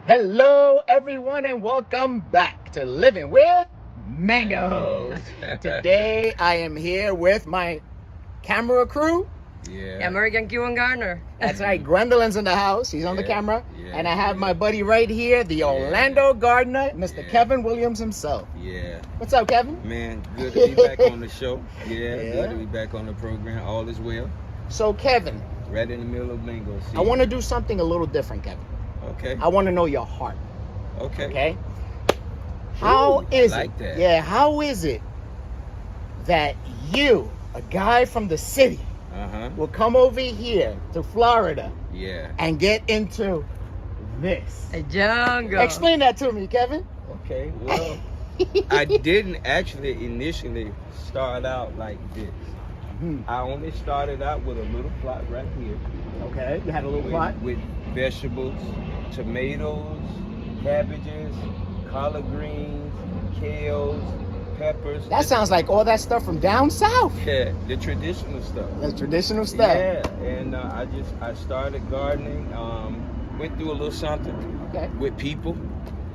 Hello, everyone, and welcome back to Living with Mangoes. Today, I am here with my camera crew. Yeah. American Cuban Gardener. That's right, Gwendolyn's in the house. He's on the camera. Yeah, And I have my buddy right here, the Orlando gardener, Mr. Yeah. Kevin Williams himself. Yeah. What's up, Kevin? Man, good to be back on the show. Yeah, good to be back on the program. All is well. So, Kevin, Right in the middle of mango season. I want to do something a little different, Kevin. Okay. I want to know your heart. Okay. Okay? How is like it? that. Yeah, how is it that you, a guy from the city, will come over here to Florida Yeah. and get into this? A jungle. Explain that to me, Kevin. Okay. Well, I didn't actually initially start out like this. I only started out with a little plot right here. Okay, you had a little plot. With vegetables, tomatoes, cabbages, collard greens, kales, peppers. That sounds like all that stuff from down south. Yeah, the traditional stuff. That's traditional stuff. Yeah, and I started gardening. Went through a little something with people,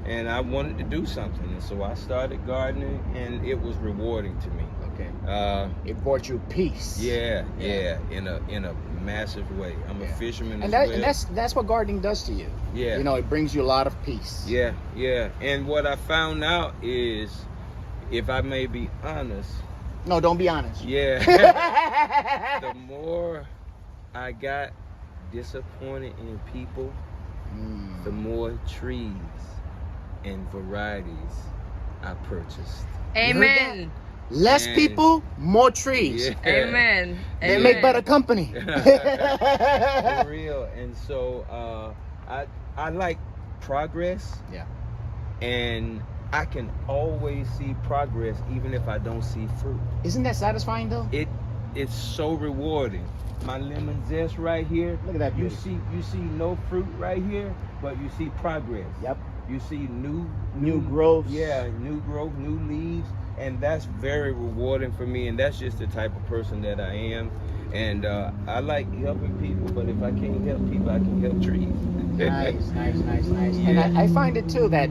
and I wanted to do something, and so I started gardening, and it was rewarding to me. Okay. It brought you peace. Yeah, in a massive way. I'm a fisherman And, as well. and that's what gardening does to you. Yeah. You know, it brings you a lot of peace. Yeah. And what I found out is, if I may be honest. No, don't be honest. Yeah. The more I got disappointed in people, the more trees and varieties I purchased. Amen. Less And- people, more trees. Yeah. Amen. They Amen. make better company. For real. And so I like progress. Yeah. And I can always see progress even if I don't see fruit. Isn't that satisfying though? It's so rewarding. My lemon zest right here. Look at that You beauty. see no fruit right here, but you see progress. Yep. You see New growth. Yeah, new growth, new leaves, and that's very rewarding for me. And that's just the type of person that I am. And I like helping people, but if I can't help people, I can help trees. Nice. Yeah. And I find it too that,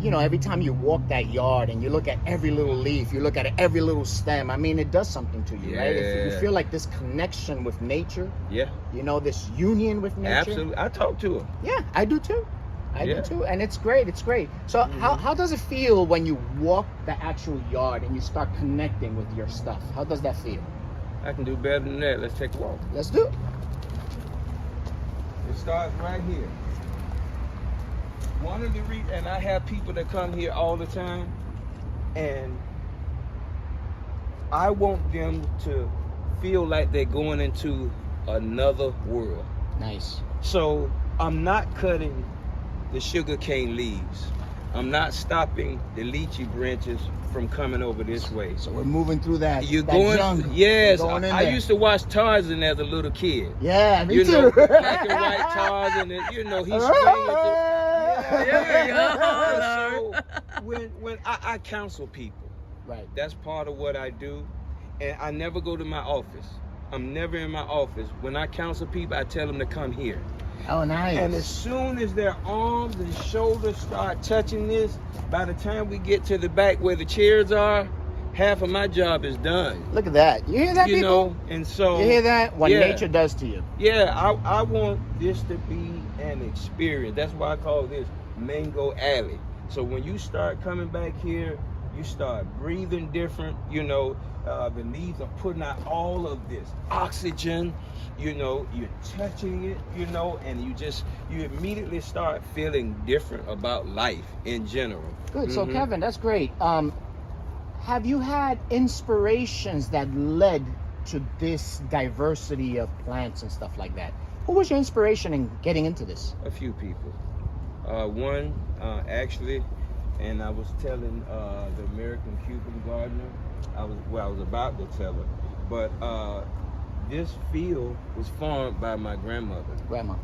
you know, every time you walk that yard and you look at every little leaf, you look at every little stem, I mean, it does something to you, right? You Yeah. feel like this connection with nature, Yeah, you know, this union with nature. absolutely. I talk to them. Yeah, I do too. I Yeah. do too. And it's great. So how does it feel when you walk the actual yard and you start connecting with your stuff? How does that feel? I can do better than that. Let's take a walk. Let's do it. It starts right here. One of the reasons, and I have people that come here all the time, and I want them to feel like they're going into another world. Nice. So I'm not cutting the sugarcane leaves. I'm not stopping the lychee branches from coming over this way. So we're moving through that. You're that going, jungle. yes. We're going in I there. used to watch Tarzan as a little kid. Yeah, me You too. know, black and white Tarzan, and you know, he's swinging. There we go. So when I counsel people, Right. that's part of what I do, and I never go to my office. I'm never in my office. When I counsel people, I tell them to come here. Oh, nice. And as soon as their arms and shoulders start touching this, by the time we get to the back where the chairs are, half of my job is done. Look at that. You hear that, You people? know, and so You hear that? What yeah. nature does to you. Yeah, I want this to be an experience. That's why I call this Mango Alley. So when you start coming back here, you start breathing different. You know, the leaves are putting out all of this oxygen. You know, you're touching it, you know, and you immediately start feeling different about life in general. Good. So, Kevin, that's great. Have you had inspirations that led to this diversity of plants and stuff like that? Who was your inspiration in getting into this? A few people. One, actually, and I was telling the American Cuban gardener, I was about to tell her, but this field was farmed by my grandmother. Grandma.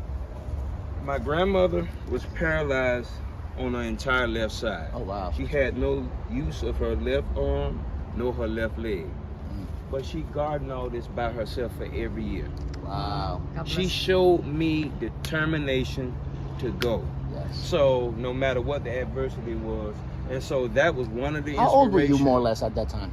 My grandmother was paralyzed on her entire left side. Oh, wow. She had no use of her left arm nor her left leg. But she gardened all this by herself for every year. Wow. God She bless. showed me determination to go. Yes. So no matter what the adversity was, and so that was one of the How old were you inspirations. more or less at that time?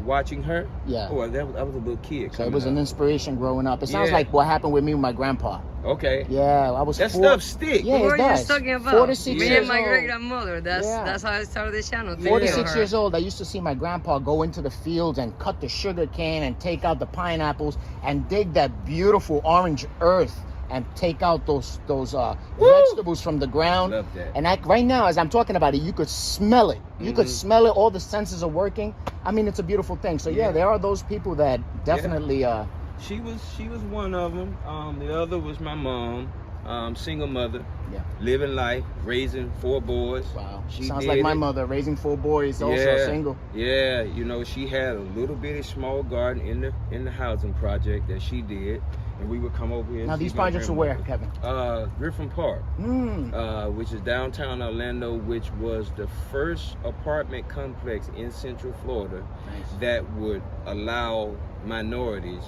Watching her. Yeah. Oh, I was a little kid. So it was an inspiration growing up. It sounds Yeah. like what happened with me and my grandpa. Okay. Yeah, I was That 4. stuff stick. Yeah, Who it are you does. talking about? 4 to 6 Me years and my old. great grandmother. That's Yeah. that's how I started the channel. 4 to Yeah. 6 years old, I used to see my grandpa go into the fields and cut the sugar cane and take out the pineapples and dig that beautiful orange earth and take out those vegetables from the ground. Love that. And right now, as I'm talking about it, you could smell it. You could smell it. All the senses are working. I mean, it's a beautiful thing. So yeah, Yeah. there are those people that definitely. She was one of them. The other was my mom, single mother, living life, raising 4 boys. Wow, She sounds did like my it. mother, raising 4 boys, also Yeah. single. Yeah, you know, she had a little bitty small garden in the housing project that she did, and we would come over here. And Now see these my projects are where, grandmother. Kevin? Griffin Park, which is downtown Orlando, which was the first apartment complex in Central Florida Nice. that would allow minorities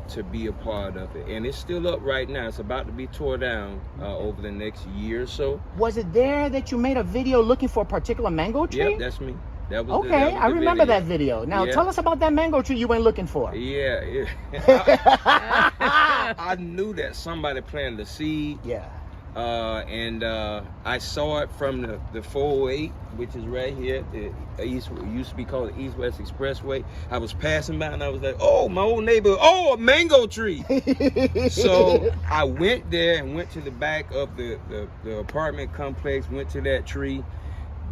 to be a part of it, and it's still up right now. It's about to be tore down over the next year or so. Was it there that you made a video looking for a particular mango tree? Yep, that's me. That was Okay, that was I the remember video. that video. Now Yeah. tell us about that mango tree you went looking for. Yeah. I knew that somebody planted the seed, Yeah. and I saw it from the 408, which is right here. The east, it used to be called the East-West Expressway. I was passing by and I was like, "Oh, my old neighbor! Oh, a mango tree!" So I went there and went to the back of the apartment complex. Went to that tree,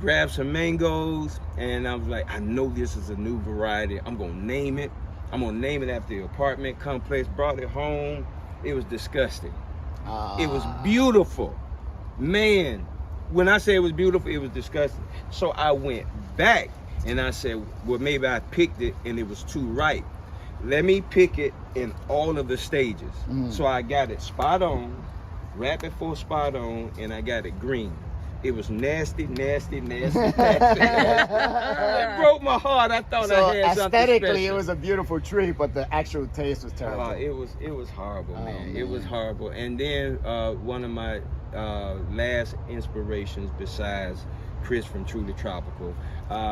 grabbed some mangoes, and I was like, "I know this is a new variety. I'm gonna name it. I'm gonna name it after the apartment complex." Brought it home. It was disgusting. It was beautiful. Man, when I say it was beautiful, it was disgusting. So I went back and I said, well, maybe I picked it and it was too ripe. Let me pick it in all of the stages. So I got it spot on, rapid full spot on, and I got it green. It was nasty. It broke my heart. I thought So I had something aesthetically, special. it was a beautiful tree, but the actual taste was terrible. It was horrible, man. It was man. horrible. And then one of my last inspirations, besides Chris from Truly Tropical,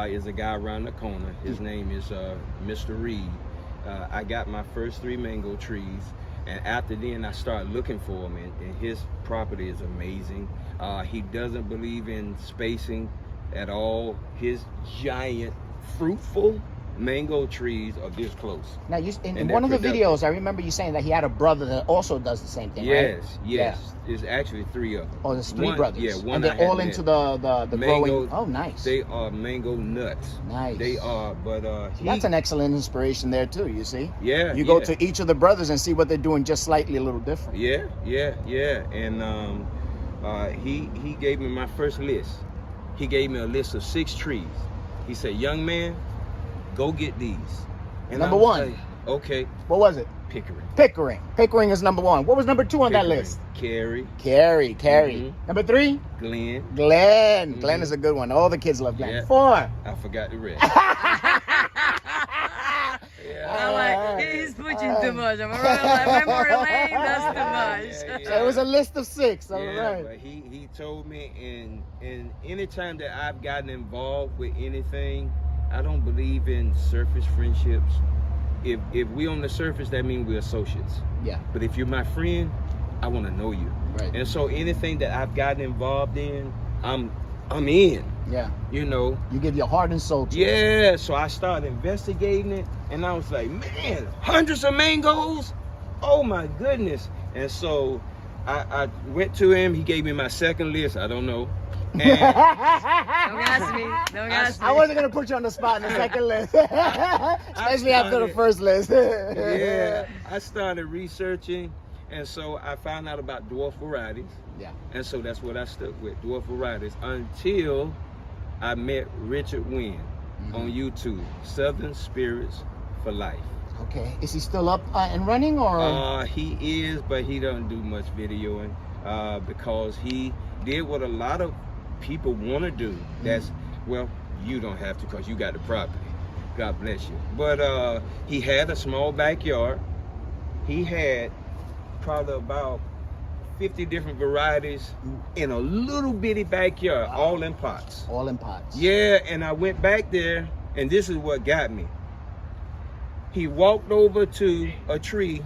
is a guy around the corner. His name is Mr. Reed. I got my first 3 mango trees, and after then I started looking for him, and his property is amazing. He doesn't believe in spacing at all. His giant, fruitful mango trees are this close. Now, in And one of the they're videos, I remember you saying that he had a brother that also does the same thing, right? Yes. There's actually 3 of them. Oh, there's 3 brothers. Yeah, one and I they're all had into met. the Mango- growing. Oh, nice. They are mango nuts. Nice. They are, but That's an excellent inspiration there too. You see. Yeah. You go yeah. to each of the brothers and see what they're doing just slightly a little different. Yeah. And he gave me my first list. He gave me a list of 6 trees. He said, "Young man, go get these." And Number I was 1. like, okay, What was it? Pickering. Pickering. Pickering is number 1. What was number 2 on that Pickering. list? Carrie, Carrie. Mhm. Number 3? Glenn. Glenn. Mhm. Glenn is a good one. All the kids love Glenn. Yeah. 4. I forgot the rest. I'm like, he's pushing too much. I'm like, memory lane, that's too much. So it was a list of 6. All Yeah, right. but he told me, and anytime that I've gotten involved with anything, I don't believe in surface friendships. If we on the surface, that means we're associates. Yeah. But if you're my friend, I want to know you. Right. And so anything that I've gotten involved in, I'm in. Yeah. You know. You give your heart and soul to it. Yeah. So I started investigating it, and I was like, man, hundreds of mangoes. Oh my goodness. And so I went to him. He gave me my second list. I don't know. And Don't ask me. Don't ask me. I wasn't gonna put you on the spot in the second list, especially after the first list. yeah, I started researching, and so I found out about dwarf varieties. Yeah. And so that's what I stuck with, dwarf varieties, until I met Richard Wynn on YouTube, Southern Spirits for Life. Okay. Is he still up and running, or? He is, but he doesn't do much videoing because he did what a lot of people want to do. That's, well, you don't have to because you got the property. God bless you. But he had a small backyard. He had probably about 50 different varieties in a little bitty backyard, Wow. all in pots. All in pots. Yeah, and I went back there, and this is what got me. He walked over to a tree,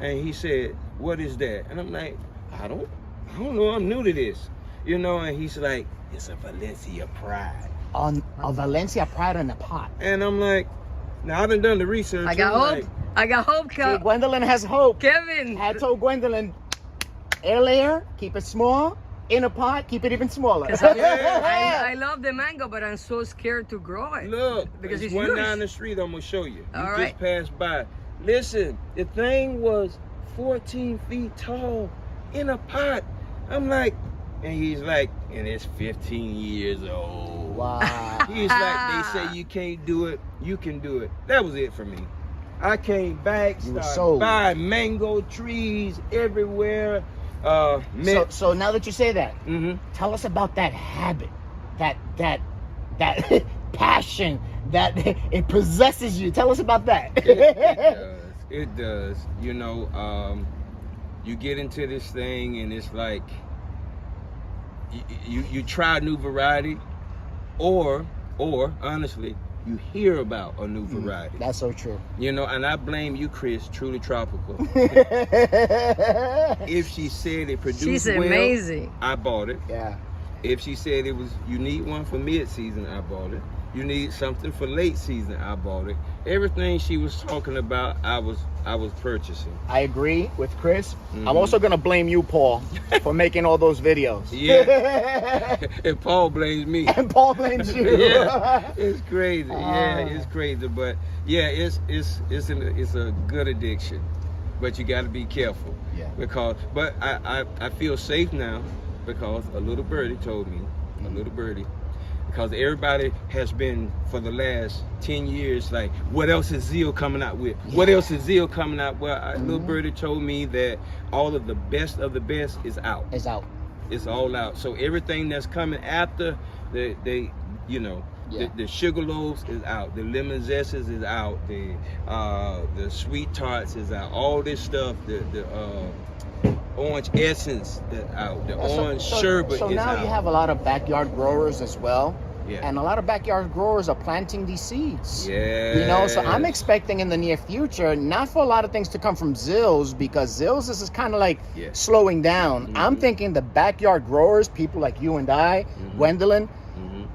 and he said, "What is that?" And I'm like, I don't know. I'm new to this, you know. And he's like, "It's a Valencia Pride." On a Valencia Pride in a pot. And I'm like, now I done the research. I got I'm hope. like, I got hope, See, Gwendolyn has hope. Kevin. I told Gwendolyn, air layer, keep it small. In a pot, keep it even smaller. 'Cause I love the mango, but I'm so scared to grow it. Look, because it's it's one huge. down the street. I'm gonna show you. You All just right. passed by. Listen, the thing was 14 feet tall in a pot. I'm like, and he's like, and it's 15 years old. Wow. He's like, they say you can't do it, you can do it. That was it for me. I came back, You were started sold. buying mango trees everywhere. So now that you say that, Mhm. tell us about that habit, that passion, that it possesses you. Tell us about that. It does. You know, you get into this thing and it's like you try a new variety, or honestly, you hear about a new variety. That's so true. You know, and I blame you, Chris, Truly Tropical. If she said it produced She's well, amazing. I bought it. Yeah. If she said it was, you need one for mid-season, I bought it. You need something for late season, I bought it. Everything she was talking about, I was purchasing. I agree with Chris. Mhm. I'm also gonna blame you, Paul, for making all those videos. Yeah. And Paul blames me. And Paul blames you. Yeah, it's crazy. Yeah, Ah. it's crazy. But yeah, it's a good addiction. But you got to be careful. Yeah. But I feel safe now because a little birdie told me, a little birdie, because everybody has been for the last 10 years like, what else is Zeal coming out with? What else is Zeal coming out? Well, little birdie told me that all of the best is out. It's out. It's all out. So everything that's coming after, they you know, Yeah. the sugar loaves is out. The lemon zestes is out. The sweet tarts is out. All this stuff, the orange essence that's out. The orange sherbet so is now out. you have a lot of backyard growers as well. Yeah. And a lot of backyard growers are planting these seeds. Yeah. You know, so I'm expecting in the near future, not for a lot of things to come from Zills, because Zills is kind of like Yeah. slowing down. I'm thinking the backyard growers, people like you and I, Gwendolyn,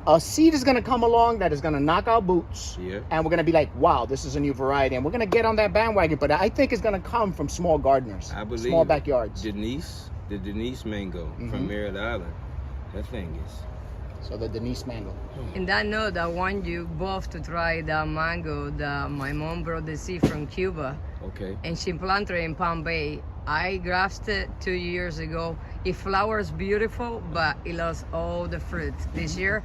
a seed is going to come along that is going to knock out boots. Yeah. And we're going to be like, wow, this is a new variety. And we're going to get on that bandwagon. But I think it's going to come from small gardeners, I believe small it. backyards. The Denise mango from Merritt Island. That thing is. So the Denise mango. And I know that want you both to try that mango that my mom brought the seed from Cuba, Okay. and she planted it in Palm Bay. I grafted it 2 years ago. It flowers beautiful, but it lost all the fruit this year.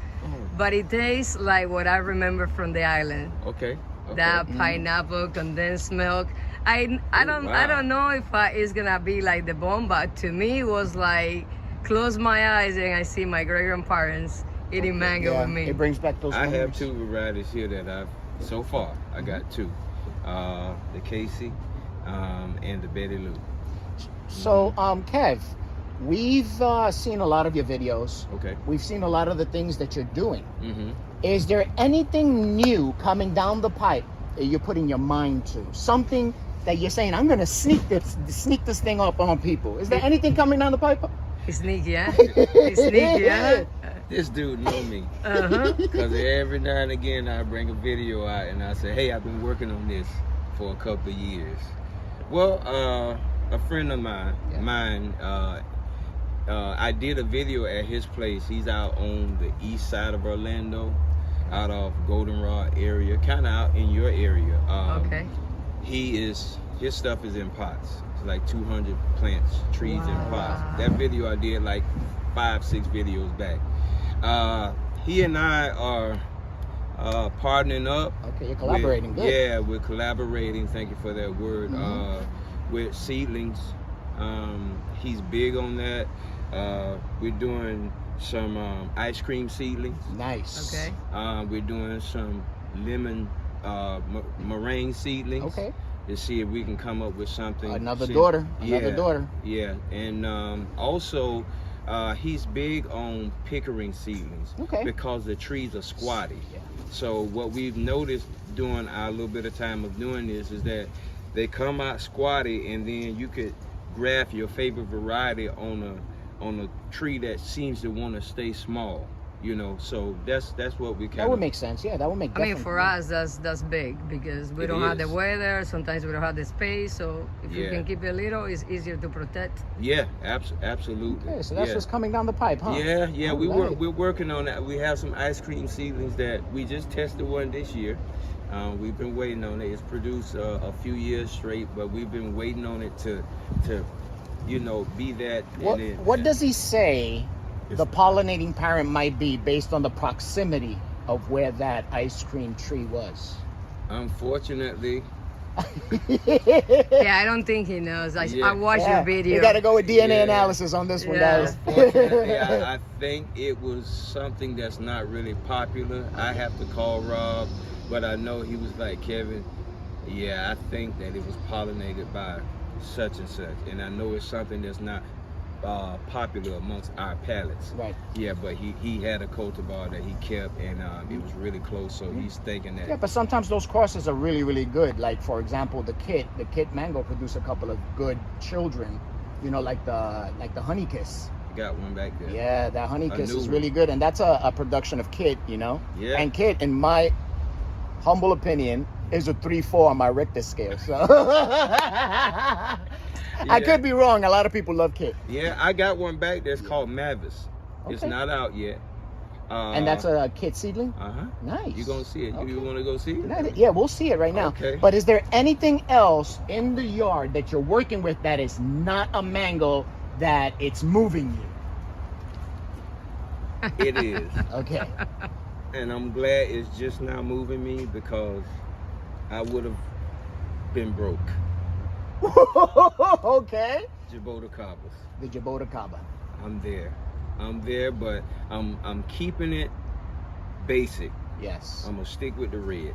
But it tastes like what I remember from the island. Okay. That pineapple, condensed milk. I don't know if it's gonna be like the bomb, but to me it was like close my eyes and I see my great grandparents eating mango with me. It brings back those I have memories. 2 varieties here that so far, I got 2. The Casey and the Betty Lou. So, Kev, we've seen a lot of your videos. Okay. We've seen a lot of the things that you're doing. Mm-hmm. Is there anything new coming down the pipe that you're putting your mind to? Something that you're saying, I'm gonna sneak this thing up on people. Is there anything coming down the pipe? It's sneaky, huh? It's sneaky, huh? This dude know me. Uh-huh. Because every now and again I bring a video out and I say, hey, I've been working on this for a couple of years. Well, a friend of mine, I did a video at his place. He's out on the east side of Orlando, out of Goldenrod area, kind of out in your area. Okay. His stuff is in pots. It's like 200 plants, trees in pots. That video I did like 5-6 videos back. He and I are partnering up. Okay, you're collaborating. Good. Yeah, we're collaborating. Thank you for that word. With seedlings. He's big on that. We're doing some ice cream seedlings. Nice. Okay. We're doing some lemon meringue seedlings. Okay. to see if we can come up with something. Another Since- daughter. Yeah, Another daughter. Yeah, and also he's big on Pickering seedlings Okay. because the trees are squatty. Yeah. So what we've noticed during our little bit of time of doing this is that they come out squatty, and then you could graft your favorite variety on a tree that seems to want to stay small. You know, so that's what we kind That of. would make sense. Yeah, that would make. I mean, definitely- for us, that's big because we It don't have the is. weather. Sometimes we don't have the space. So if you Yeah. can keep it little, it's easier to protect. Yeah, absolutely. Okay, so that's yeah. what's coming down the pipe, huh? Yeah, All we're right. working on that. We have some ice cream seedlings that we just tested one this year. We've been waiting on it. It's produced a few years straight, but we've been waiting on it to be that. What does he say the pollinating parent might be based on the proximity of where that ice cream tree was? Unfortunately, Yeah, I don't think he knows. I Yeah. watched Yeah, your video. We got to go with DNA Yeah. analysis on this one, Yeah. guys. unfortunately, I think it was something that's not really popular. I have to call Rob, but I know he was like, Kevin, yeah, I think that it was pollinated by such and such, and I know it's something that's not popular amongst our palates. Right. Yeah, but he had a cultivar that he kept, and it was really close, so he's thinking that. Yeah, but sometimes those crosses are really, really good. Like, for example, the kit mango produced a couple of good children. You know, like the honey kiss. You got one back there. Yeah, that honey A kiss new is one. really good, and that's a production of kit. You know. Yeah. And kit, in my humble opinion, is a 3-4 on my Richter scale. So I Yeah. could be wrong. A lot of people love kit, Yeah, I got one back that's called Mavis. It's Okay. not out yet. and that's a kit seedling. Uh-huh. Nice. You gonna see it? Okay. You want to go see it? Yeah, we'll see it right now. Okay. But is there anything else in the yard that you're working with that is not a mango that it's moving you? It is. Okay. And I'm glad it's just now moving me because I would have been broke. Okay. Jaboticabas. The Jaboticaba. I'm there, but I'm keeping it basic. Yes. I'm gonna stick with the red.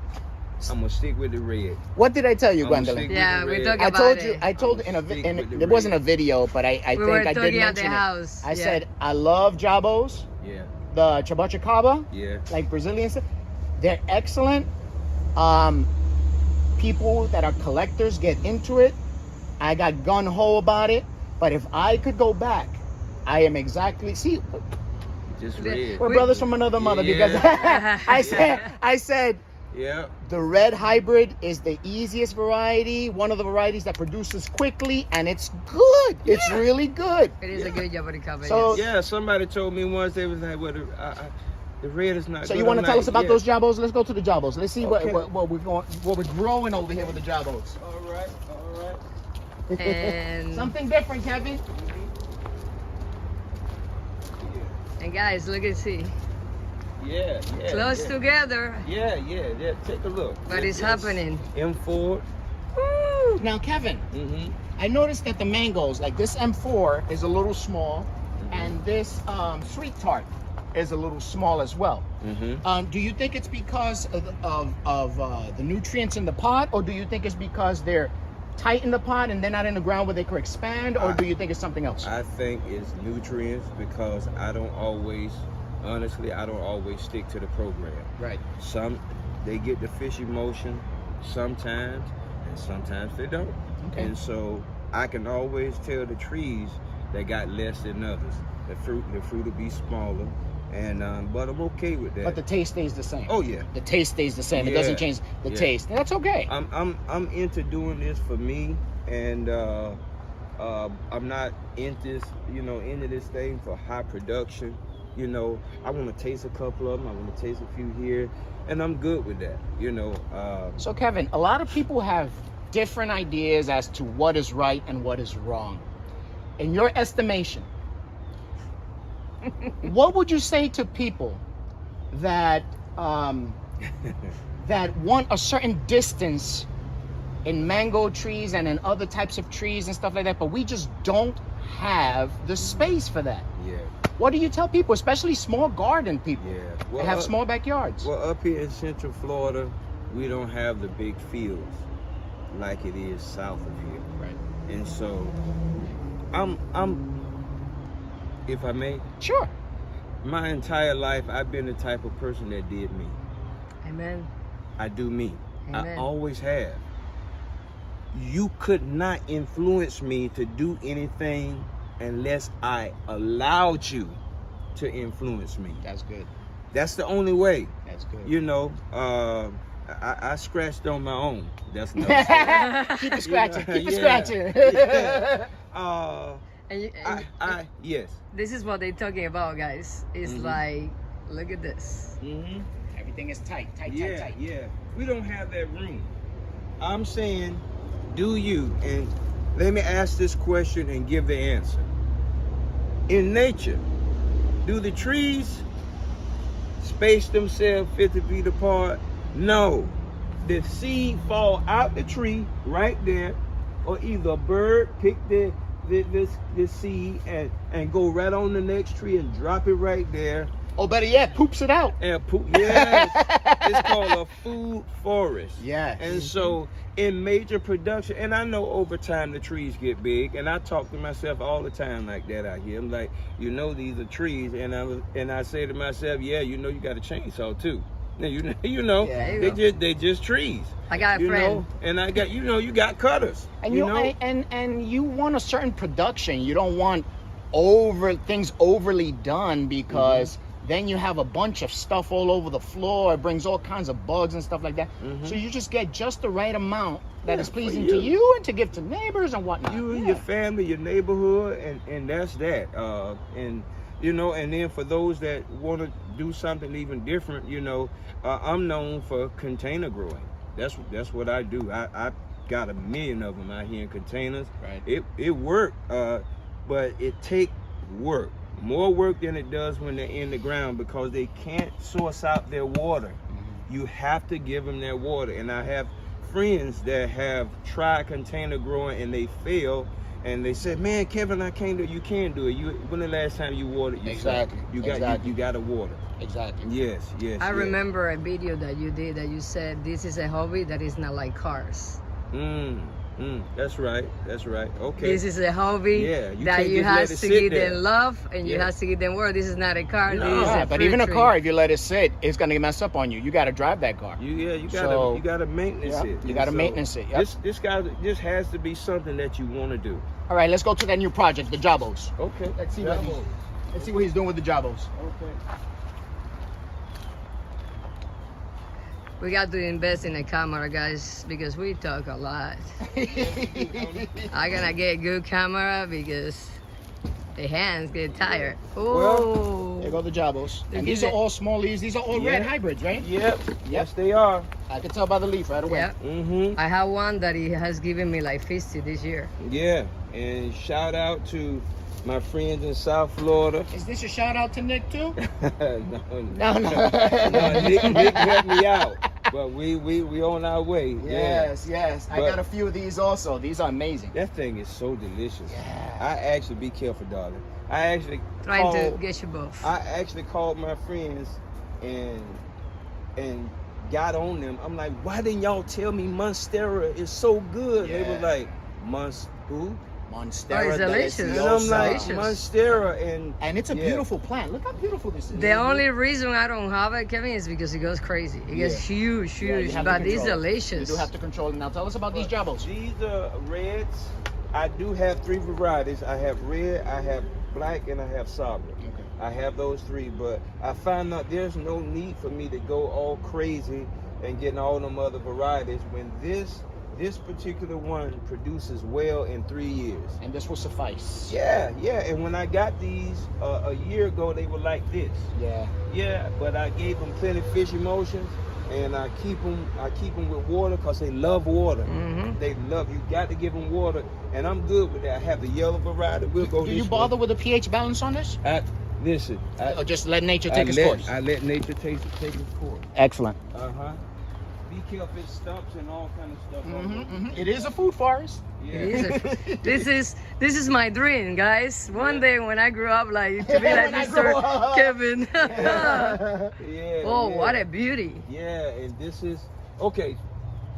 What did I tell you, I'm Gwendolyn? stick- Yeah, with we the talked red. about I told it. you Stick with the it wasn't a red. video, but I We think were I did talking at the mention it. house. I Yeah. said I love Jabos, Yeah, the Jaboticaba, yeah. like Brazilian stuff. They're excellent. People that are collectors get into it. I got gun ho about it, but if I could go back, I am exactly Just The- red. we're brothers from another mother because Yeah. I said Yeah. the red hybrid is the easiest variety, one of the varieties that produces quickly, and it's good. It's really good. It is a good Jaboticaba. So- yes. Yeah, somebody told me once, they was like, well, the red is not So good. you want to I'm tell like, us about yeah. those Jabos? Let's go to the Jabos. Let's see Okay. what we're growing over here with the Jabos. All right. And Something different, Kevin. and guys, look and see. Yeah. Close yeah. together, Yeah. Take a look. but it's Yes. happening. M4. Woo! Now, Kevin, Mm-hmm. I noticed that the mangoes, like this M4, is a little small, and this sweet tart is a little small as well. Mm-hmm. Do you think it's because of the nutrients in the pot, or do you think it's because they're tight in the pot and they're not in the ground where they could expand, or do you think it's something else? I think it's nutrients because I don't always stick to the program. Right. Some they get the fishy motion sometimes, and sometimes they don't. Okay. And so I can always tell the trees that got less than others. The fruit will be smaller, and but I'm okay with that. But the taste stays the same. Oh yeah. The taste stays the same. It Yeah. doesn't change the Yeah. taste. That's okay. I'm into doing this for me, and I'm not into this thing for high production. I want to taste a couple of them. I want to taste a few here, and I'm good with that. So, Kevin, a lot of people have different ideas as to what is right and what is wrong. In your estimation, what would you say to people that that want a certain distance in mango trees and in other types of trees and stuff like that, but we just don't have the space for that? Yeah. What do you tell people, especially small garden people Yeah. that have small backyards? Well, up here in Central Florida, we don't have the big fields. like it is south of here. Right. And so I'm if I may, Sure. my entire life I've been the type of person that did me. Amen. I do me. I Amen. always have. You could not influence me to do anything unless I allowed you to influence me. That's good. That's the only way. That's good. You know, I scratched on my own. That's another story. Keep it scratching. Keep it Yeah. scratching. Yeah. And Yes. this is what they're talking about, guys. It's Mhm. like, look at this. Mm-hmm. Everything is tight, tight, Yeah, tight, tight. yeah. We don't have that room. I'm saying, do you? And let me ask this question and give the answer. In nature, do the trees space themselves 50 feet apart? No. The seed fall out the tree right there, or either a bird pick the seed and go right on the next tree and drop it right there. Oh, better yet, poops it out. And yes, it's called a food forest. Yeah. And so in major production, and I know over time the trees get big, and I talk to myself all the time like that out here. I'm like, you know, these are trees, and I say to myself, yeah, you know, you got a chainsaw too. Now, you know, Yeah. they just trees. I got a You friend. know, and I got, you got cutters. And you you know, and you want a certain production. You don't want things overly done, because then you have a bunch of stuff all over the floor. It brings all kinds of bugs and stuff like that. So you just get just the right amount that Yeah, is for pleasing you. to you and to give to neighbors and whatnot. you and your family, your neighborhood, and that's that. And you know, and then for those that want to do something even different, you know, I'm known for container growing. That's what I do. I got 1 million of them out here in containers. Right. It work, but it take work. More work than it does when they're in the ground, because they can't source out their water. You have to give them their water. And I have friends that have tried container growing and they fail, and they said, "Man, Kevin, I can't do it." You can do it. When the last time you watered yourself? Exactly. You got to water. Exactly. Yes. I yes. remember a video that you did that you said this is a hobby that is not like cars. That's right. Okay. This is a hobby Yeah, you that can't you just let have it to sit give there. them love, and you Yeah. have to give them work. This is not a car. No. This is Yeah, a but fruit even a tree. car, if you let it sit, it's gonna mess up on you. You got to drive that car. You So- gotta maintenance Yeah, it. you And gotta so maintenance it, yep. This guy just has to be something that you want to do. All right, let's go to that new project, the Jabos. Okay. Let's see what he's doing with the Jabos. Okay. We got to invest in a camera, guys, because we talk a lot. I'm gonna get a good camera because the hands get tired. Oh, There go the Jabos. They're And these giving are all small leaves. These are all Yeah. red hybrids, right? Yep. Yes, they are. I can tell by the leaf right away. yeah. Mm-hmm. I have one that he has given me like 50 this year. Yeah. And shout out to my friends in South Florida. Is this a shout out to Nick too? No, No. Nick helped me out, but we on our way. Yes. I But- got a few of these also. These are amazing. Yeah. That thing is so delicious. Yeah. I actually, be careful, darling. I actually Trying to called- get you both. I actually called my friends and got on them. I'm like, why didn't y'all tell me Monstera is so good? They were Yeah. like, who? Monstera Oh, it's delicious. And I'm like, Delicious. Monstera, and it's a yeah. beautiful plant. Look how beautiful this is. The only reason I don't have it, Kevin, is because it goes crazy. It gets huge, Yeah, you huge, have to but it's control it. delicious. You do have to control it. Now tell us about these Jabos. These are reds. I do have 3 varieties. I have red, I have black, and I have Sabra. Okay. I have those 3, but I found out there's no need for me to go all crazy and getting all them other varieties when this particular one produces well in 3 years. And this will suffice. Yeah. And when I got these a year ago, they were like this. Yeah, but I gave them plenty fish emotions, and I keep them with water because they love water. Mhm. They love. You got to give them water, and I'm good with that. I have the yellow variety. We'll go. Do this you bother way. with the pH balance on this? Listen, Or just let nature take its course? I let nature take its course. Excellent. Be careful, it stumps and all kind of stuff. all over. It is a food forest. Yeah. This is my dream, guys. One day when I grow up, like to be like When I Mr. grow up. Kevin. Yeah. Oh, yeah. what a beauty! Yeah, and this is okay.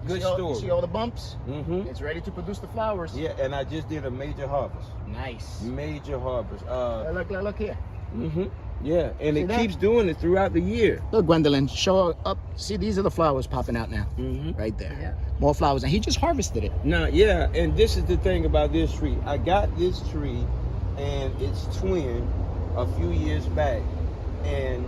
Good You see story. all the bumps? Mm-hmm. It's ready to produce the flowers. Yeah, and I just did a major harvest. Nice. Major harvest. Look here. Mm-hmm. Yeah, and See it that? keeps doing it throughout the year. Look, Gwendolyn, show up. See, these are the flowers popping out now. Mm-hmm. Right there. Yeah. More flowers. And he just harvested it. Now, yeah, and this is the thing about this tree. I got this tree and its twin a few years back. And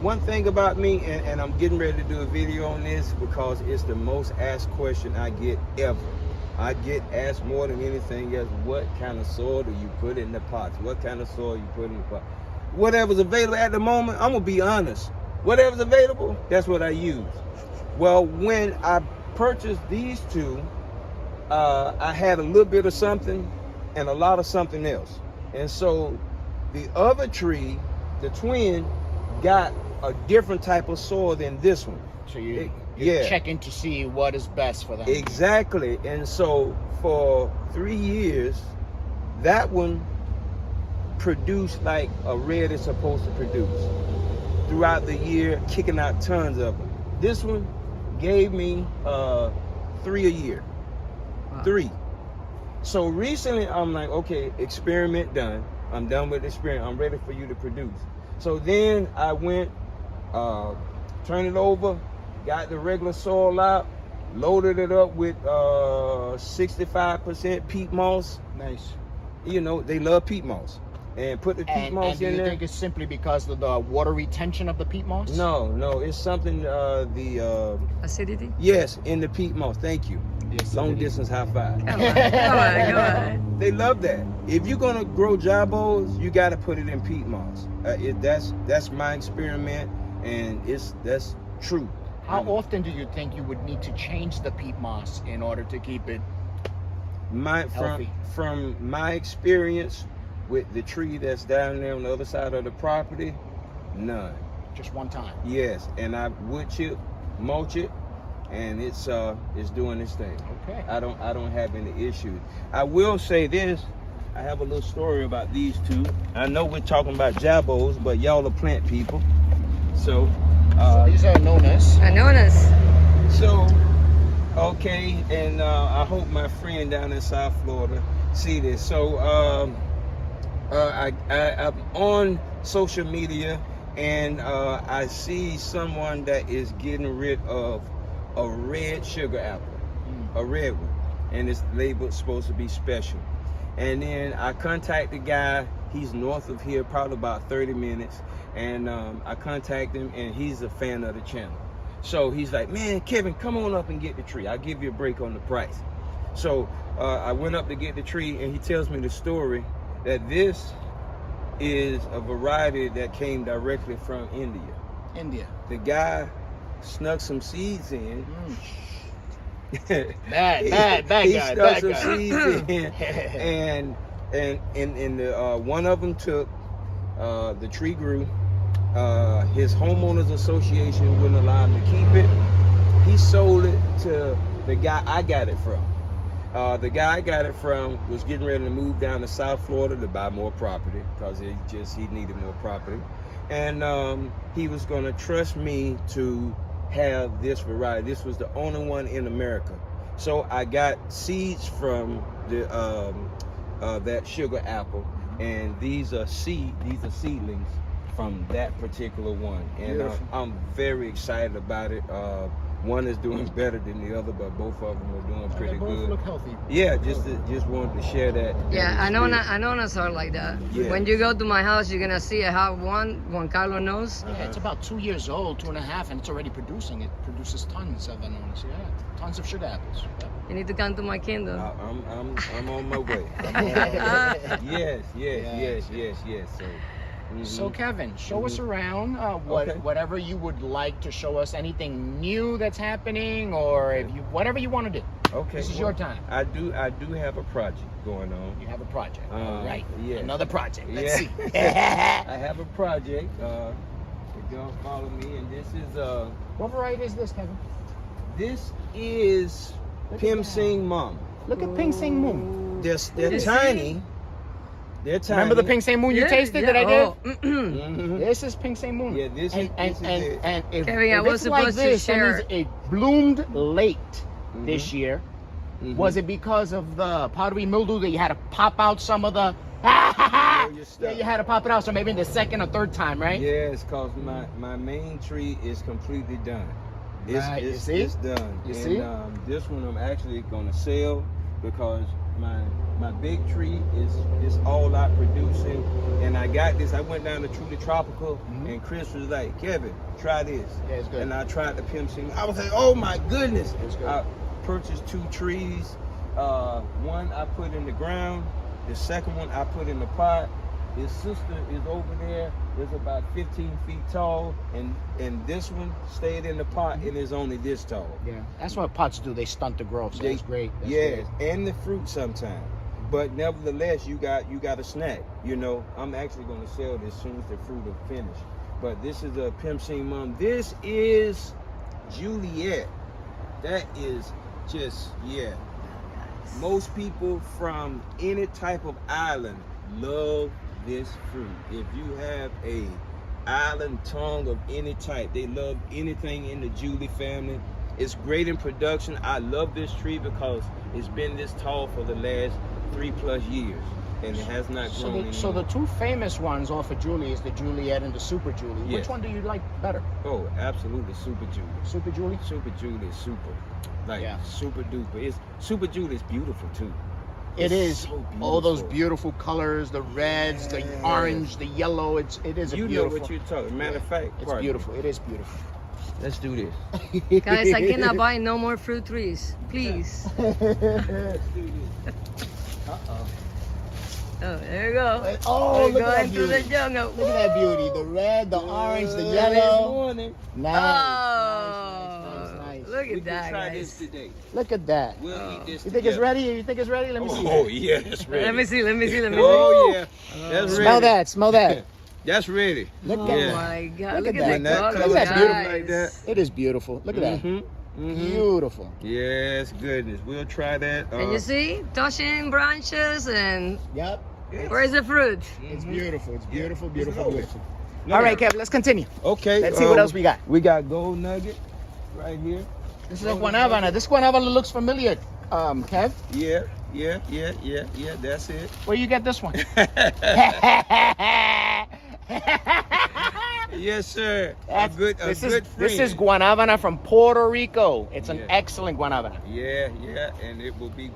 one thing about me, and I'm getting ready to do a video on this because it's the most asked question I get ever. I get asked more than anything else, what kind of soil do you put in the pots? What kind of soil you put in the pot? Whatever's available at the moment, I'm gonna be honest. Whatever's available, that's what I use. Well, when I purchased these two, I had a little bit of something and a lot of something else. And so the other tree, the twin, got a different type of soil than this one. So you're yeah. checking to see what is best for them. Exactly. And so for 3 years, that one produced like a red is supposed to produce. Throughout the year, kicking out tons of them. This one gave me 3 a year. Wow. 3. So recently, I'm like, okay, experiment done. I'm done with the experiment. I'm ready for you to produce. So then I went, turned it over, got the regular soil out, loaded it up with 65% peat moss. Nice. You know, they love peat moss. And put the peat moss and do in you there. think it's simply because of the water retention of the peat moss? No, it's something, Acidity? yes, in the peat moss. Thank you. Yes, Long it is. distance high five. Come on, come on, come on. They love that. If you're gonna grow jabos, you gotta put it in peat moss. That's my experiment, and that's true. How often do you think you would need to change the peat moss in order to keep it healthy? From my experience with the tree that's down there on the other side of the property, none. Just one time? Yes, and I wood chip, mulch it, and it's doing its thing. Okay. I don't have any issues. I will say this. I have a little story about these two. I know we're talking about jabos, but y'all are plant people. So, So these are known as? Anonas. so okay, and I hope my friend down in South Florida see this. So, I'm on social media, and I see someone that is getting rid of a red sugar apple, a red one, and it's labeled supposed to be special. And then I contact the guy. He's north of here, probably about 30 minutes. And I contact him, and he's a fan of the channel. So he's like, man, Kevin, come on up and get the tree. I'll give you a break on the price. So I went up to get the tree, and he tells me the story that this is a variety that came directly from India. India. The guy snuck some seeds in. Bad He guy. stuck Bad some guy. seeds in, and one of them took. The tree grew. His homeowners association wouldn't allow him to keep it. He sold it to the guy I got it from. The guy I got it from was getting ready to move down to South Florida to buy more property because he needed more property, and he was going to trust me to have this variety. This was the only one in America. So I got seeds from the that sugar apple, and these are seedlings from that particular one, and I'm very excited about it. One is doing better than the other, but both of them are doing pretty They both good. look healthy. Yeah, just wanted to share that. Yeah, experience. Anonas are like that. Yeah. When you go to my house, you're gonna see I have one. Juan Carlos knows. Yeah, it's about 2 years old, 2.5, and it's already producing. It produces tons of anonas. Yeah, tons of sugar apples. Yeah. You need to come to my kingdom. I'm on my way. Yes. So. So Kevin, show us around Okay. whatever you would like to show us. Anything new that's happening, or if you whatever you want to do. Okay. This is your time. I do have a project going on. You have a project. All right. yes. Another project. Let's see. I have a project. If y'all follow me, and this is What variety is this, Kevin? this is Look at Pim that. Sing Mom. Look at Ping Sing Moon. They're You tiny. They're tiny. Remember the Ping Sing Moon you tasted that I gave? Oh, Mhm. This is Ping Sing Moon. Yeah, this is it. And if, Kevin, I if was it's like supposed to this, that share. means it bloomed late. this year. Mhm. Was it because of the powdery mildew that you had to pop out some of the? All your stuff. Yeah, you had to pop it out. So maybe the second or third time, right? Yes, cause my main tree is completely done. It's Right, you it's, see? it's done. You and see? This one I'm actually gonna sell because my big tree is all out producing, and I got this. I went down to Truly Tropical, and Chris was like, Kevin, try this. Yeah, it's good. And I tried the Pimp C. I was like, oh my goodness. It's good. I purchased 2 trees. One I put in the ground. The second one I put in the pot. His sister is over there. It's about 15 feet tall, and this one stayed in the pot and is only this tall. Yeah, that's what pots do. They stunt the growth. So that's great. That's Yes, great. and the fruit sometimes. But nevertheless, you got a snack. You know, I'm actually going to sell this as soon as the fruit is finished. But this is a Pimp C Mom. This is Juliet. That is just, yeah. Most people from any type of island love this fruit. If you have a island tongue of any type, they love anything in the Julie family. It's great in production. I love this tree because it's been this tall for the last 3+ years, and it has not grown So the anymore. 2 famous ones off of Julie is the Juliet and the Super Julie. Yes. Which one do you like better? Oh, absolutely, Super Julie. Super Julie? Super Julie is super, like Yeah. super duper. It's Super Julie is beautiful too. It It's is. so All those beautiful. beautiful colors, the reds, the Yes. orange, the yellow. It is a You know beautiful. what you're talking. Matter of fact, It's pardon. beautiful. It is beautiful. Let's do this. Guys, I cannot buy no more fruit trees, please. Let's do this. Uh-oh. Oh, there you go. Oh, We're look at that going through the beauty. jungle. Look at that beauty. The red, the orange, the Early yellow. morning. Nice. Oh, Nice. look We at can that, try this guys. today. Look at that. We'll Oh. eat this You think it's together. ready? You think it's ready? Let me see. Oh yeah, it's ready. Let me see, let me see, let me see. Oh yeah, that's ready. Smell that. Smell that. That's ready. Look Oh at Yeah. my God, Look look at at When the that color, color Look at that beautiful guys. like that. It is beautiful. Look at that. Mm-hmm. Beautiful. Yes, goodness. We'll try that. And you see, touching branches and Yep. where's the fruit? It's beautiful. It's beautiful, Yeah. beautiful, It's beautiful. Look All right, at- Kev, let's continue. Okay. Let's see what else we got. We got gold nugget right here. This is a guanabana. This guanabana looks familiar, Kev. Yeah. That's it. Where you get this one? Yes, sir. That's- a good this friend. is guanabana from Puerto Rico. It's an Yeah. excellent guanabana. Yeah, and it will be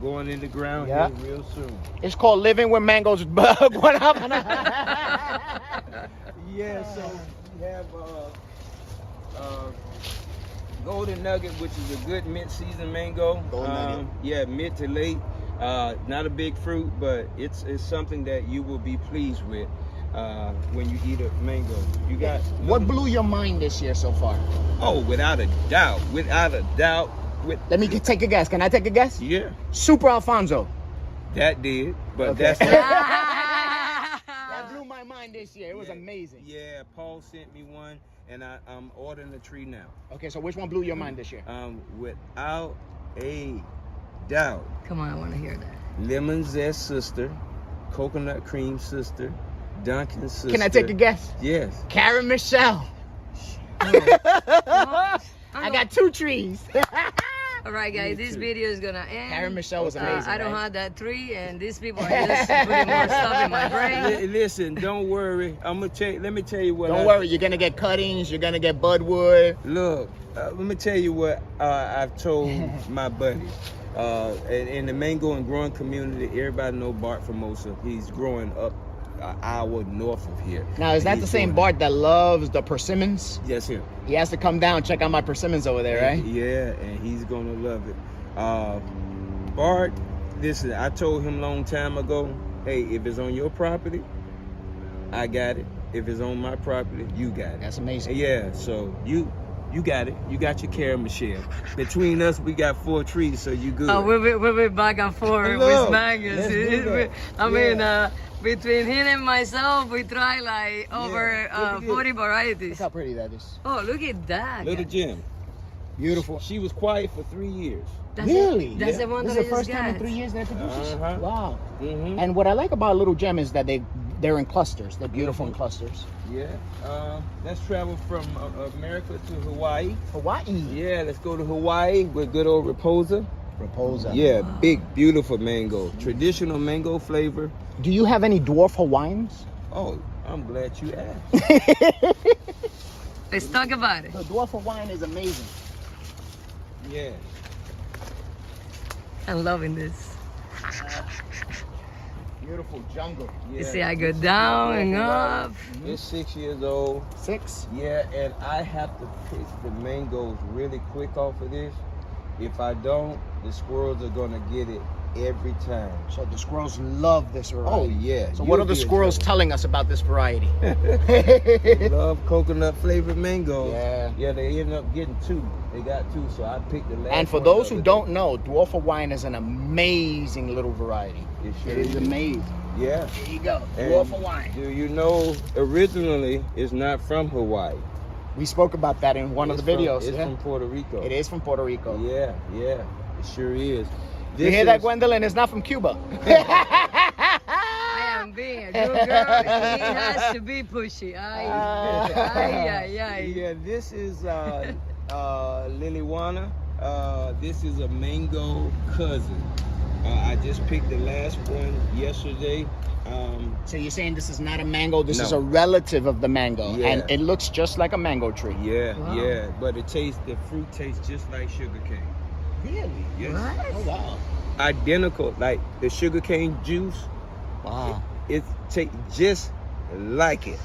going in the ground Yeah. here real soon. It's called Living with Mangoes guanabana. Yeah, so we have golden nugget, which is a good mid-season mango. Golden nugget. Yeah, mid to late. Not a big fruit, but it's something that you will be pleased with when you eat a mango. You got What blew your mind this year so far? Oh, without a doubt. Let me take a guess. Can I take a guess? Yeah, Super Alfonso. that did, but Okay. that's That blew my mind this year. It was amazing. Yeah, Paul sent me one, and I'm ordering the tree now. Okay, so which one blew your mind this year? Without a doubt, Come on, I want to hear that. lemon zest sister, coconut cream sister, Dunkin' sister. Can I take a guess? Yes. Karen Michelle. I got 2 trees. All right, guys, this video is gonna end. Karen Michelle was amazing. I don't right? have that tree, and these people are just putting more stuff in my brain. Listen, don't worry. Let me tell you what. Don't worry, you're gonna get cuttings, you're gonna get budwood. Look, let me tell you what I've told my buddy. In the mango and growing community, everybody know Bart Formosa. He's growing up an hour north of here. Now, is that He's the same growing- Bart that loves the persimmons? Yes, sir. He has to come down, check out my persimmons over there, right? Yeah, and he's gonna love it. Bart, listen, I told him long time ago, hey, if it's on your property, I got it. If it's on my property, you got it. That's amazing. Yeah, so you got it. You got your care, Michelle. Between us, we got 4 trees, so you good. We'll be back and forth Hello. with mangoes. Let's do that. I mean, Yeah. between him and myself, we try like over look at 40 Look varieties. how pretty that is. Oh, look at that. Little Jim. Beautiful. She was quiet for 3 years. That's Really? That's Yeah. the one This that is the I first just time in got. 3 years that it produces? Uh-huh. Wow. Mm-hmm. And what I like about Little Gem is that they're in clusters. They're beautiful in clusters. Yeah. Let's travel from America to Hawaii. Hawaii. Yeah, let's go to Hawaii with good old Raposa. Raposa. Yeah, big, beautiful mango. Traditional mango flavor. Do you have any dwarf Hawaiians? Oh, I'm glad you asked. Let's talk about it. The dwarf Hawaiian is amazing. Yeah. I'm loving this. Beautiful jungle. Yeah. You see, I go down and up. It's 6 years old. 6. Yeah, and I have to pick the mangoes really quick off of this. If I don't, the squirrels are gonna get it every time. So the squirrels love this variety. Oh yeah. So what You'll are the be in squirrels trouble. telling us about this variety? Love coconut flavored mango. Yeah. Yeah, they end up getting 2. They got 2, so I picked the last. And for one those the who other don't day. know, dwarf Hawaiian is an amazing little variety. It sure It is amazing. Yeah. There you go. And Dwarf Hawaiian. do you know originally it's not from Hawaii? We spoke about that in one of the videos. It's Yeah? from Puerto Rico. It is from Puerto Rico. Yeah, yeah. It sure is. You hear that, Gwendolyn? It's not from Cuba. I am being a good girl. He has to be pushy. Ay. Yeah, this is Liliwana. This is a mango cousin. I just picked the last one yesterday. So you're saying this is not a mango, this No. is a relative of the mango. Yeah. And it looks just like a mango tree. Yeah, Wow. yeah, but the fruit tastes just like sugar cane. Really? Yes. Oh, wow. Identical, like the sugar cane juice. Wow. It tastes just like it.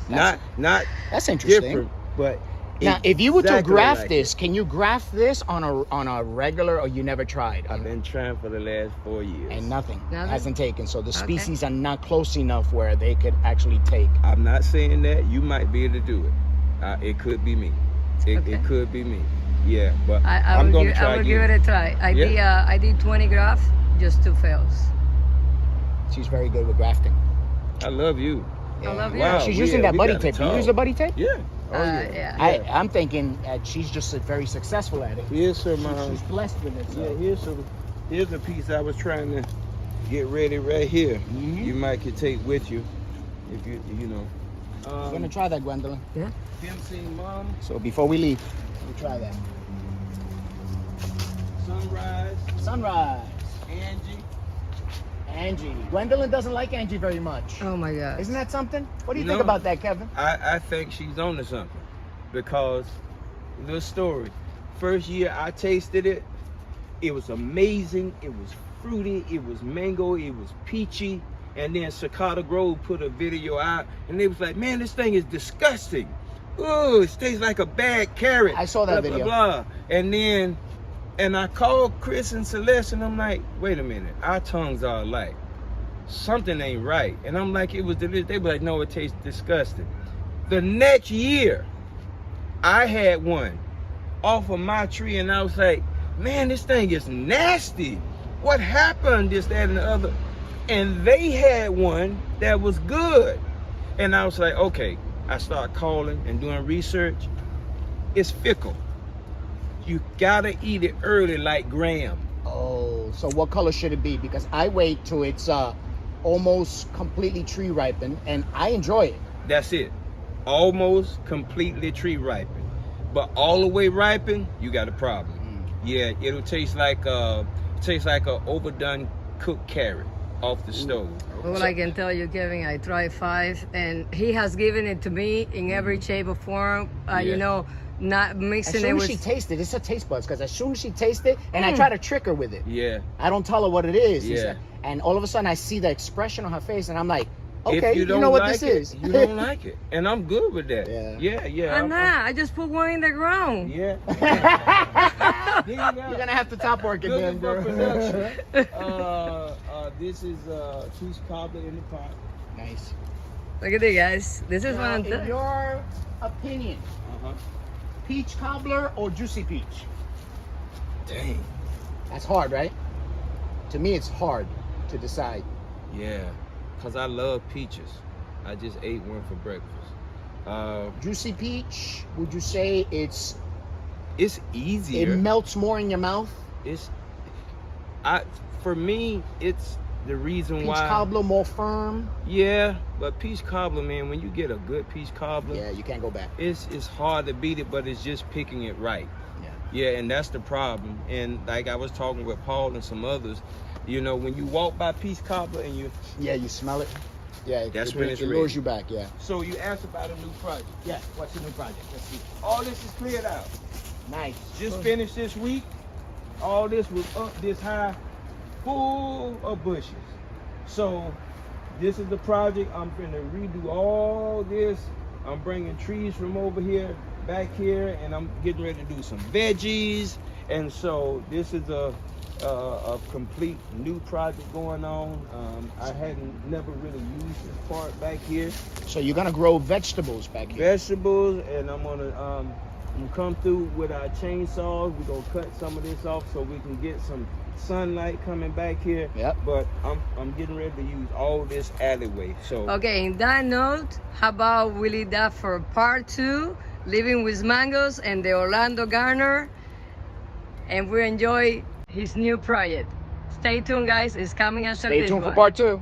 That's- Not That's interesting. different, but Now, if you were to exactly graft like this, it. can you graft this on a regular, or you never tried? I've been trying for the last 4 years. And nothing Nothing? hasn't taken. So the Okay. species are not close enough where they could actually take. I'm not saying that you might be able to do it. It could be me. Okay. It could be me. Yeah, but I I'm will, gonna give, try I will again. give it a try. I did 20 grafts, just 2 fails. She's very good with grafting. I love you. I love you. Wow. She's yeah, using that we buddy gotta tape. Do you talk. use the buddy tape? Yeah. Oh Yeah. I'm thinking that she's just very successful at it. Here's some. She's blessed with it. Yeah, So. here's a piece I was trying to get ready right here. Mhm. You might could take with you if you know. We're gonna try that, Gwendolyn. Pimpsing Mom, So before we leave, we try that. Sunrise, Sunrise. Angie. Gwendolyn doesn't like Angie very much. Oh my God. Isn't that something? What do you No. think about that, Kevin? I think she's on to something because the story. First year I tasted it, it was amazing. It was fruity. It was mango. It was peachy. And then Cicada Grove put a video out, and they was like, "Man, this thing is disgusting. Oh, it tastes like a bad carrot." I saw that blah, video. Blah, blah. And I called Chris and Celeste, and I'm like, "Wait a minute, our tongues are alike. Something ain't right." And I'm like, "It was delicious." They were like, "No, it tastes disgusting." The next year, I had one off of my tree, and I was like, "Man, this thing is nasty. What happened?" This, that, and the other. And they had one that was good. And I was like, okay. I started calling and doing research. It's fickle. You gotta eat it early like Graham. Oh, so what color should it be? Because I wait till it's almost completely tree ripened, and I enjoy it. That's it. Almost completely tree ripened. But all the way ripened, you got a problem. Yeah, it'll taste like a overdone cooked carrot off the stove. Well, I can tell you, Kevin, I tried 5, and he has given it to me in every shape or form. Yeah. You know, not As mixing soon it as with. she tastes it, it's her taste buds. Because as soon as she tastes it, and I try to trick her with it. Yeah. I don't tell her what it is. Yeah. And all of a sudden, I see the expression on her face, and I'm like, If okay, you you don't know what like this it, is. You don't like it. And I'm good with that. Yeah. I'm not. I just put one in the ground. Yeah. You're gonna have to top work again, Looking for bro. production. This is cheese cobbler in the pot. Nice. Look at it, guys. This is Now, what I'm in telling you. your opinion, peach cobbler or juicy peach? Dang. That's hard, right? To me, it's hard to decide. Yeah. Cause I love peaches. I just ate one for breakfast. Juicy peach, would you say it's It's it easier. melts more in your mouth? For me, it's the reason Peach why. cobbler more firm. Yeah, but peach cobbler, man, when you get a good peach cobbler, Yeah, you can't go back. it's hard to beat it, but it's just picking it right. Yeah. Yeah, and that's the problem. And like I was talking with Paul and some others, you know, when you walk by peach cobbler and you, Yeah, you smell it. Yeah, That's when it's it lures ready. you back. Yeah. so you asked about a new project. Yeah. What's the new project? Let's see. All this is cleared out. Nice. Just finished this week. All this was up this high, full of bushes. So this is the project. I'm finna redo all this. I'm bringing trees from over here back here, and I'm getting ready to do some veggies. And so this is a complete new project going on. I hadn't never really used this part back here. So you're gonna grow vegetables back here. Vegetables, and I'm gonna come through with our chainsaws. We're gonna cut some of this off so we can get some sunlight coming back here. Yep. But I'm getting ready to use all this alleyway. So Okay, in that note, how about we leave that for part 2, living with mangoes and the Orlando Garner, and we enjoy his new project. Stay tuned, guys. It's coming after Stay this tuned for one. part 2.